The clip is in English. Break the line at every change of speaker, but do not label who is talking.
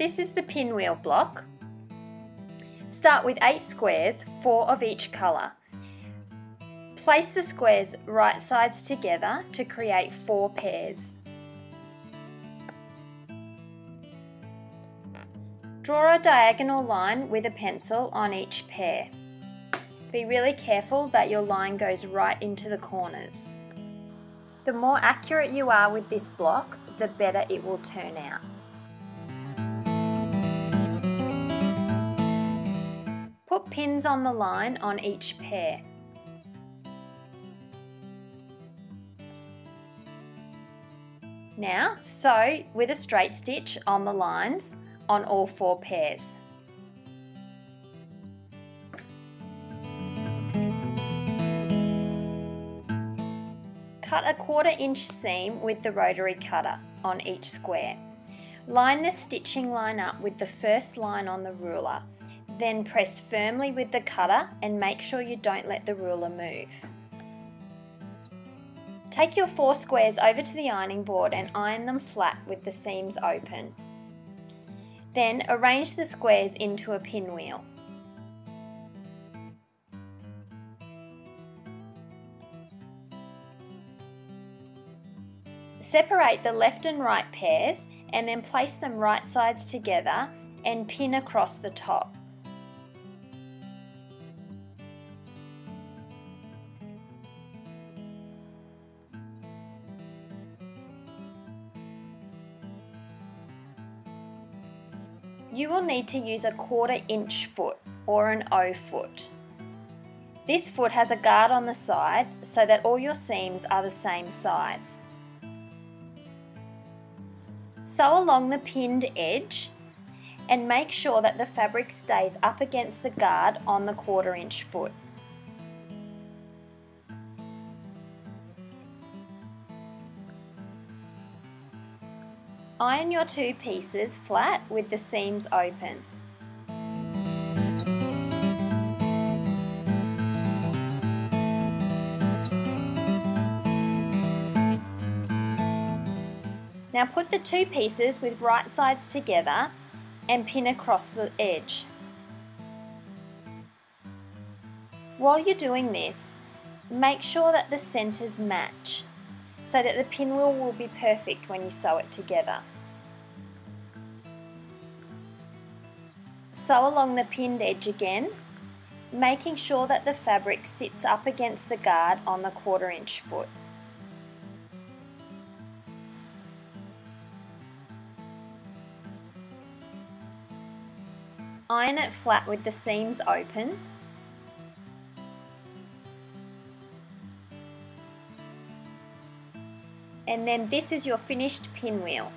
This is the pinwheel block. Start with 8 squares, 4 of each colour. Place the squares right sides together to create 4 pairs. Draw a diagonal line with a pencil on each pair. Be really careful that your line goes right into the corners. The more accurate you are with this block, the better it will turn out. Put pins on the line on each pair. Now sew with a straight stitch on the lines on all 4 pairs. Cut a 1/4 inch seam with the rotary cutter on each square. Line the stitching line up with the first line on the ruler, then press firmly with the cutter and make sure you don't let the ruler move. Take your 4 squares over to the ironing board and iron them flat with the seams open. Then arrange the squares into a pinwheel. Separate the left and right pairs and then place them right sides together and pin across the top. You will need to use a 1/4 inch foot or an O foot. This foot has a guard on the side so that all your seams are the same size. Sew along the pinned edge and make sure that the fabric stays up against the guard on the 1/4 inch foot. Iron your 2 pieces flat with the seams open. Now put the 2 pieces with right sides together and pin across the edge. While you're doing this, make sure that the centres match so that the pinwheel will be perfect when you sew it together. Sew along the pinned edge again, making sure that the fabric sits up against the guard on the 1/4 inch foot. Iron it flat with the seams open. And then this is your finished pinwheel.